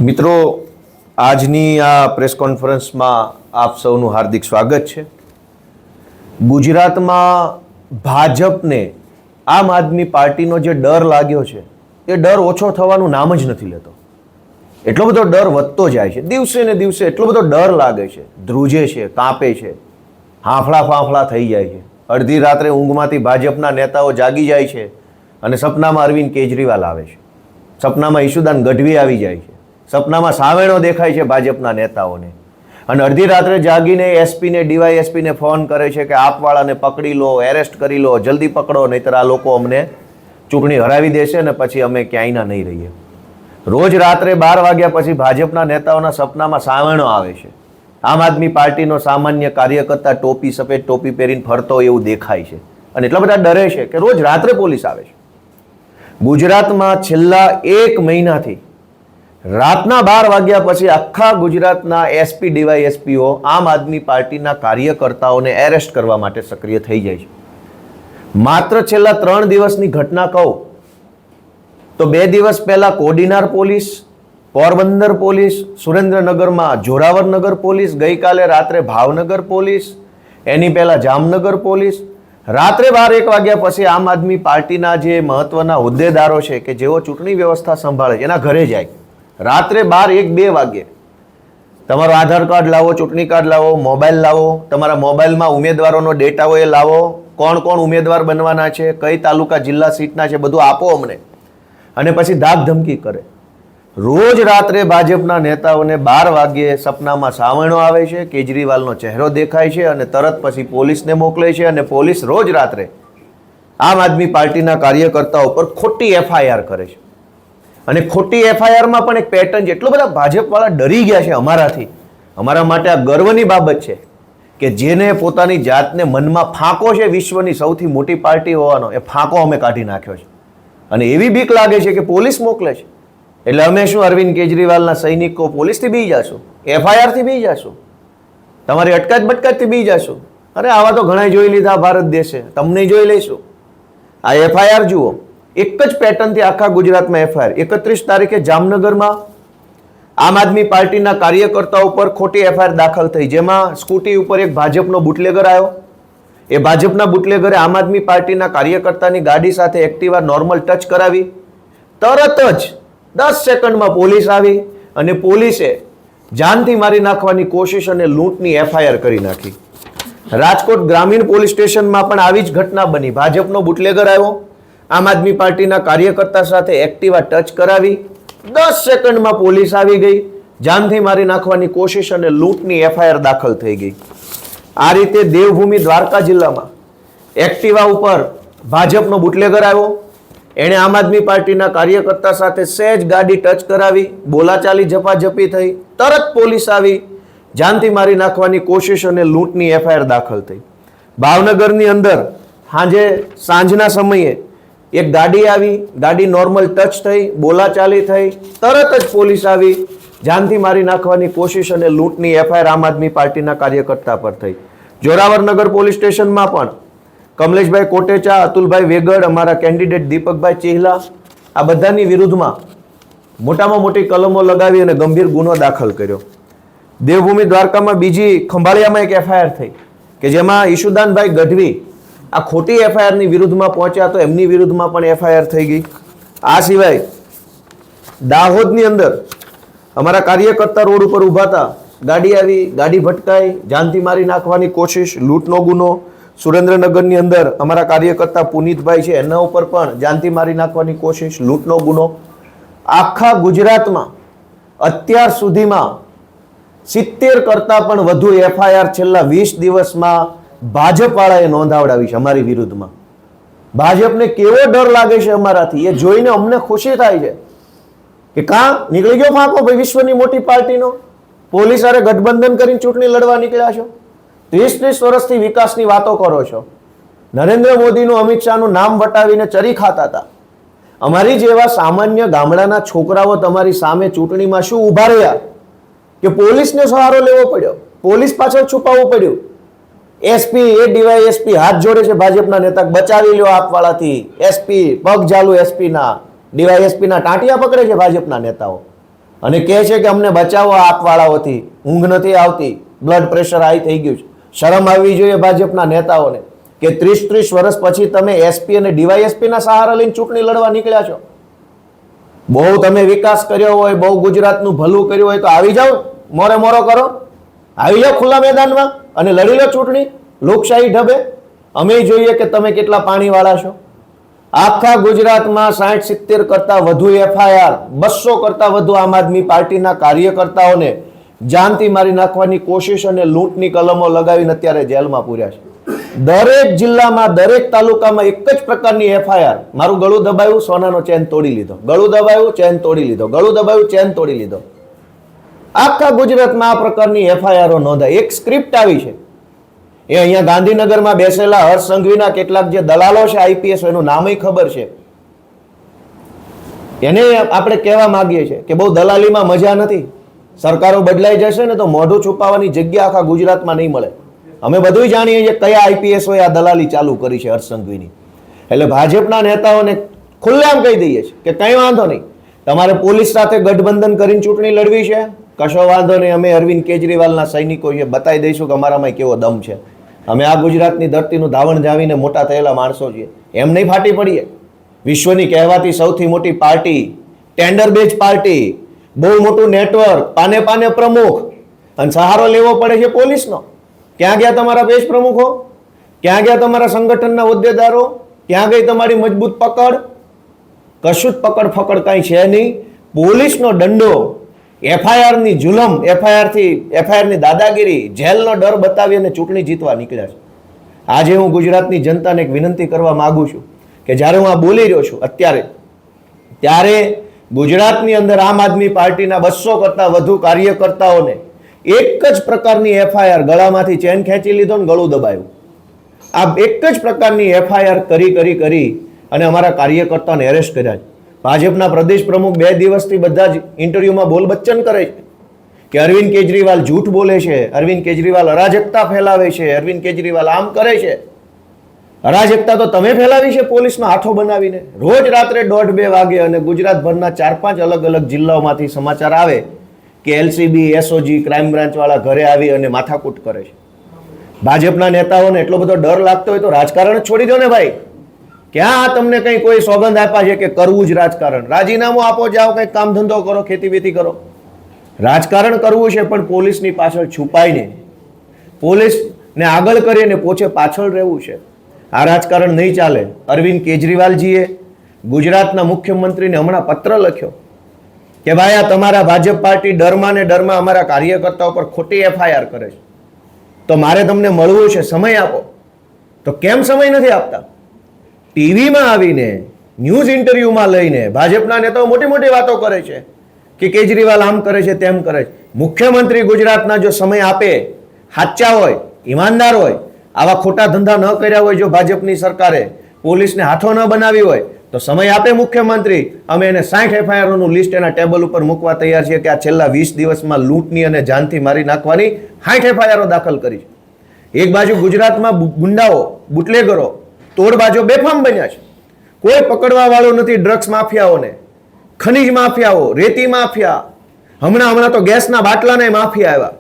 મિત્રો, આજની આ પ્રેસ કોન્ફરન્સમાં આપ સૌનું હાર્દિક સ્વાગત છે. ગુજરાતમાં ભાજપને આમ આદમી પાર્ટીનો જે ડર લાગ્યો છે એ ડર ઓછો થવાનું નામ જ નથી લેતો. એટલો બધો ડર વધતો જાય છે, દિવસે ને દિવસે એટલો બધો ડર લાગે છે, ધ્રુજે છે, કાંપે છે, હાંફળા ફાંફળા થઈ જાય છે. અડધી રાત્રે ઊંઘમાંથી ભાજપના નેતાઓ જાગી જાય છે અને સપનામાં અરવિંદ કેજરીવાલ આવે છે, સપનામાં ઈશુદાન ગઢવી આવી જાય છે, સપનામાં સાવેણો દેખાય છે ભાજપના નેતાઓને, અને અડધી રાત્રે જાગીને એસપીને ડીવાયએસપીને ફોન કરે છે કે આપવાળાને પકડી લો, એરેસ્ટ કરી લો, જલ્દી પકડો, નહીંતર આ લોકો અમને ચૂંટણી હરાવી દેશે ને પછી અમે ક્યાંયના નહીં રહીએ. રોજ રાત્રે 12 વાગ્યા પછી ભાજપના નેતાઓના સપનામાં સાવેણો આવે છે. આમ આદમી પાર્ટીનો સામાન્ય કાર્યકર્તા ટોપી, સફેદ ટોપી પહેરીને ફરતો એવું દેખાય છે અને એટલા બધા ડરે છે કે રોજ રાત્રે પોલીસ આવે છે. ગુજરાતમાં છેલ્લા 1 મહિનાથી રાતના 12 વાગ્યા પછી આખા ગુજરાતના એસપી ડીવાયએસપીઓ આમ આદમી પાર્ટીના કાર્યકર્તાઓને એરેસ્ટ કરવા માટે સક્રિય થઈ જાય છે. માત્ર છેલ્લા 3 દિવસની ઘટના કહું તો 2 દિવસ પહેલા કોડીનાર પોલીસ, પોરબંદર પોલીસ, સુરેન્દ્રનગરમાં જોરાવરનગર પોલીસ, ગઈકાલે રાત્રે ભાવનગર પોલીસ, એની પહેલા જામનગર પોલીસ. રાત્રે 12-1 વાગ્યા પછી આમ આદમી પાર્ટીના જે મહત્વના હોદ્દેદારો છે કે જેઓ ચૂંટણી વ્યવસ્થા સંભાળે છે એના ઘરે જાય. રાત્રે 12-1-2 વાગે તમારો આધાર કાર્ડ લાવો, ચૂંટણી કાર્ડ લાવો, મોબાઈલ લાવો, તમારા મોબાઈલમાં ઉમેદવારોનો ડેટા હોય એ લાવો, કોણ કોણ ઉમેદવાર બનવાના છે, કઈ તાલુકા જિલ્લા સીટના છે, બધું આપો અમને, અને પછી ધાક ધમકી કરે. રોજ રાત્રે ભાજપના નેતાઓને 12 વાગ્યે સપનામાં સાવણો આવે છે, કેજરીવાલનો ચહેરો દેખાય છે અને તરત પછી પોલીસને મોકલે છે અને પોલીસ રોજ રાત્રે આમ આદમી પાર્ટીના કાર્યકર્તાઓ પર ખોટી એફઆઈઆર કરે છે. અને ખોટી એફઆઈઆરમાં પણ એક પેટર્ન છે. એટલો બધા ભાજપવાળા ડરી ગયા છે અમારાથી. અમારા માટે આ ગર્વની બાબત છે કે જેને પોતાની જાતને મનમાં ફાંકો છે વિશ્વની સૌથી મોટી પાર્ટી હોવાનો, એ ફાંકો અમે કાઢી નાખ્યો છે. અને એવી બીક લાગે છે કે પોલીસ મોકલે છે એટલે અમે શું અરવિંદ કેજરીવાલના સૈનિકો પોલીસથી બી જશું, એફઆઈઆરથી બી જશું, તમારી અટકાત બટકાતથી બી જશું. અરે આવા તો ઘણા જોઈ લીધા ભારત દેશે, તમને જોઈ લઈશું. આ એફઆઈઆર જુઓ, એક જ પેટર્નથી આખા ગુજરાતમાં એફઆઈઆર. 31 તારીખે જામનગરમાં આમ આદમી પાર્ટીના કાર્યકર્તાઓ પર ખોટી એફઆઈઆર દાખલ થઈ, જેમાં સ્કૂટી ઉપર એક ભાજપનો બુટલેગર આવ્યો. એ ભાજપના બુટલેગરે આમ આદમી પાર્ટીના કાર્યકર્તાની ગાડી સાથે એક્ટિવા નોર્મલ ટચ કરાવી. તરત જ 10 સેકન્ડમાં પોલીસ આવી અને પોલીસે જાનથી મારી નાખવાની કોશિશ અને લૂંટની એફઆઈઆર કરી નાખી. રાજકોટ ગ્રામીણ પોલીસ સ્ટેશનમાં પણ આવી જ ઘટના બની. ભાજપનો બુટલેગર આવ્યો, આમ આદમી પાર્ટીના કાર્યકર્તા સાથે એક્ટિવા ટચ કરાવી, 10 સેકન્ડમાં પોલીસ આવી ગઈ, જાનથી મારી નાખવાની કોશિશ અને લૂંટની એફઆઈઆર દાખલ થઈ ગઈ. આ રીતે દેવભૂમિ દ્વારકા જિલ્લામાં એક્ટિવા ઉપર ભાજપનો બુટલેગર આવ્યો, એણે આમ આદમી પાર્ટીના કાર્યકર્તા સાથે સહેજ ગાડી ટચ કરાવી, બોલાચાલી ઝપાઝપી થઈ, તરત પોલીસ આવી, જાનથી મારી નાખવાની કોશિશ અને લૂંટની એફઆઈઆર દાખલ થઈ. ભાવનગરની અંદર સાંજના સમયે એક ગાડી આવી, ગાડી નોર્મલ ટચ થઈ, બોલાચાલી થઈ, તરત જ પોલીસ આવી, જાનથી મારી નાખવાની કોશિશ અને લૂંટની એફઆઈઆર આમ આદમી પાર્ટીના કાર્યકર્તા પર થઈ. જોરાવરનગર પોલીસ સ્ટેશનમાં પણ કમલેશભાઈ કોટેચા, અતુલભાઈ વેગડ, અમારા કેન્ડિડેટ દીપકભાઈ ચેહલા, આ બધાની વિરુદ્ધમાં મોટામાં મોટી કલમો લગાવી અને ગંભીર ગુનો દાખલ કર્યો. દેવભૂમિ દ્વારકામાં બીજી ખંભાળિયામાં એક એફઆઈઆર થઈ કે જેમાં ઈશુદાનભાઈ ગઢવી આ ખોટી એફઆઈઆરની વિરુદ્ધમાં પહોંચ્યા તો એમની વિરુદ્ધમાં પણ એફઆઈઆર થઈ ગઈ. આ સિવાય દાહોદની અંદર અમારા કાર્યકર્તા રોડ ઉપર ઊભા હતા, ગાડી આવી, ગાડી ભટકાઈ, જાનથી મારી નાખવાની કોશિશ, લૂંટનો ગુનો. સુરેન્દ્રનગરની અંદર અમારા કાર્યકર્તા પુનિતભાઈ છે, એના ઉપર પણ જાનથી મારી નાખવાની કોશિશ, લૂંટનો ગુનો. આખા ગુજરાતમાં અત્યાર સુધીમાં 70 કરતાં પણ વધુ એફઆઈઆર છેલ્લા 20 દિવસમાં ભાજપવાળાએ નોંધાવડાવી છે અમારી વિરુદ્ધમાં. ભાજપને કેવો ડર લાગે છે અમારાથી, એ જોઈને અમને ખુશી થાય છે કે કાં નીકળી ગયો ફાંકો ભાઈ વિશ્વની મોટી પાર્ટીનો. પોલીસ હારે ગઠબંધન કરીને ચૂંટણી લડવા નીકળ્યા છો, 30-30 વર્ષથી વિકાસની વાતો કરો છો. નરેન્દ્ર મોદીનું, અમિત શાહનું નામ વટાવીને ચરી ખાતા હતા. અમારી જેવા સામાન્ય ગામડાના છોકરાઓ તમારી સામે ચૂંટણીમાં શું ઊભા રહ્યા કે પોલીસને સહારો લેવો પડ્યો, પોલીસ પાછળ છુપાવવું પડ્યું. એસપી, એ ડીવાયએસપી હાથ જોડે છે ભાજપના નેતા, બચાવી લ્યો આપવાળાથી. એસપી પગ ઝાલુ, એસપીના ડીવાયએસપીના ટાંટિયા પકડે છે ભાજપના નેતાઓ. અને કહે છે કે અમને બચાવો આપવાળાઓથી, ઊંઘ નથી આવતી, બ્લડ પ્રેશર હાઈ થઈ ગયું છે. શરમ આવવી જોઈએ ભાજપના નેતાઓને કે 30 વર્ષ પછી તમે એસપી અને ડીવાયએસપી ના સહારા લઈને ચૂંટણી લડવા નીકળ્યા છો. બહુ તમે વિકાસ કર્યો હોય, બહુ ગુજરાતનું ભલું કર્યું હોય તો આવી જાઓ, મોરે મોરો કરો, આવી જાઓ ખુલ્લા મેદાનમાં અને લડી લો ચૂંટણી લોકશાહી ઢબે. અમે જોઈએ કે તમે કેટલા પાણીવાળા છો. આખા ગુજરાતમાં 60-70 કરતા વધુ એફઆઈઆર, 200 કરતા વધુ આમ આદમી પાર્ટીના કાર્યકર્તાઓને જાનથી મારી નાખવાની કોશિશ અને લૂંટની કલમો લગાવીને અત્યારે જેલમાં પૂર્યા છે. દરેક જિલ્લામાં, દરેક તાલુકામાં એક જ પ્રકારની એફઆઈઆર. મારું ગળું દબાયું, સોનાનો ચેન તોડી લીધો, ગળું દબાયું, ચેન તોડી લીધો, ગળું દબાયું, ચેન તોડી લીધો. આખા ગુજરાતમાં આ પ્રકારની એફઆઈઆરો નોંધાય. એક સ્ક્રિપ્ટ આવી છે. એ અહીંયા ગાંધીનગરમાં બેસેલા હર્ષ સંઘવીના કેટલાક જે દલાલો છે આઈપીએસ, એનું નામય ખબર છે. એને આપણે કહેવા માંગીએ છીએ કે બહુ દલાલીમાં મજા નથી. સરકારો બદલાઈ જશે ને તો મોઢું છુપાવવાની જગ્યા આખા ગુજરાતમાં નહીં મળે. અમે બધું જાણીએ છીએ કયા આઈપીએસઓએ આ દલાલી ચાલુ કરી છે હર્ષ સંઘવીની. એટલે ભાજપના નેતાઓને ખુલ્લેઆમ કહી દઈએ છીએ કે કંઈ વાંધો નહીં, તમારે પોલીસ સાથે ગઠબંધન કરીને ચૂંટણી લડવી છે, કશો વાંધો નહીં. અમે અરવિંદ કેજરીવાલના સૈનિકો છીએ, બતાવી દઈશું કે અમારામાં કેવો દમ છે. અમે આ ગુજરાતની ધરતીનું ધાવણ જાવીને મોટા થયેલા માણસો છીએ, એમ નહીં ફાટી પડીએ. વિશ્વની કહેવાતી સૌથી મોટી પાર્ટી, ટેન્ડર બેઝ પાર્ટી, બહુ મોટું નેટવર્ક, પાને પાને પ્રમુખ, અને સહારો લેવો પડે છે પોલીસનો. ક્યાં ગયા તમારા પેજ પ્રમુખો? ક્યાં ગયા તમારા સંગઠનના હોદ્દેદારો? ક્યાં ગઈ તમારી મજબૂત પકડ? કશું જ પકડ ફકડ કાંઈ છે નહીં. પોલીસનો દંડો, એફઆઈઆરની જુલમ, એફઆઈઆરની દાદાગીરી, જેલનો ડર બતાવી અને ચૂંટણી જીતવા નીકળ્યા છે. આજે હું ગુજરાતની જનતાને એક વિનંતી કરવા માંગુ છું કે જ્યારે હું આ બોલી રહ્યો છું અત્યારે, ત્યારે ગુજરાતની અંદર આમ આદમી પાર્ટીના 200 કરતા વધુ કાર્યકર્તાઓને એક જ પ્રકારની એફઆઈઆર, ગળામાંથી ચેન ખેંચી લીધો ને ગળું દબાયું. આ એક જ પ્રકારની એફઆઈઆર કરી અને અમારા કાર્યકર્તાઓને એરેસ્ટ કર્યા છે. ભાજપના પ્રદેશ પ્રમુખ 2 દિવસથી બધા જ ઇન્ટરવ્યુમાં બોલ બચ્ચન કરે છે કે અરવિંદ કેજરીવાલ જૂઠ બોલે છે, અરવિંદ કેજરીવાલ અરાજકતા ફેલાવે છે, અરવિંદ કેજરીવાલ આમ કરે છે. અરાજકતા તો તમે ફેલાવી છે પોલીસનો હાથો બનાવીને. રોજ રાત્રે 1:30-2 વાગે અને ગુજરાતભરના 4-5 અલગ અલગ જિલ્લાઓમાંથી સમાચાર આવે કે એલસીબી, એસઓજી, ક્રાઇમ બ્રાન્ચ વાળા ઘરે આવી અને માથાકૂટ કરે છે. ભાજપના નેતાઓને એટલો બધો ડર લાગતો હોય તો રાજકારણ જ છોડી દો ને ભાઈ. ક્યાં તમને કઈ કોઈ સોગંદ આપ્યા છે કે કરવું જ રાજકારણ? રાજીનામું આપો, જાઓ કંઈક કામ ધંધો કરો, ખેતી બેતી કરો. રાજકારણ કરવું છે પણ પોલીસની પાછળ છુપાઈને, પોલીસને આગળ કરીને પોછે પાછળ રહેવું છે. આ રાજકારણ નહીં ચાલે. અરવિંદ કેજરીવાલજીએ ગુજરાતના મુખ્યમંત્રીને હમણાં પત્ર લખ્યો કે ભાઈ આ તમારા ભાજપ પાર્ટી ડરમાં ને ડરમાં અમારા કાર્યકર્તાઓ પર ખોટી એફઆઈઆર કરે છે, તો મારે તમને મળવું છે, સમય આપો. તો કેમ સમય નથી આપતા? ટીવીમાં આવીને, ન્યૂઝ ઇન્ટરવ્યુમાં લઈને ભાજપના નેતાઓ મોટી મોટી વાતો કરે છે કે કેજરીવાલ આમ કરે છે, તેમ કરે છે. મુખ્યમંત્રી ગુજરાતના જો સમય આપે, સાચા હોય, ઈમાનદાર હોય, આવા ખોટા ધંધા ન કર્યા હોય, જો ભાજપની સરકારે પોલીસને હાથો ન બનાવી હોય તો સમય આપે મુખ્યમંત્રી. અમે એને 60 એફઆઈઆરનું લિસ્ટ એના ટેબલ ઉપર મૂકવા તૈયાર છીએ કે આ છેલ્લા 20 દિવસમાં લૂંટની અને જાનથી મારી નાખવાની 60 એફઆઈઆરો દાખલ કરી છે. એક બાજુ ગુજરાતમાં ગુંડાઓ, બુટલેગરો, તોડબાજો બેફામ બન્યા છે. કોઈ પકડવા વાળો નથી. ડ્રગ્સ માફિયાઓને, ખનીજ માફિયાઓ, રેતી માફિયા, હમણાં તો ગેસના બાટલાના માફિયા આવ્યા.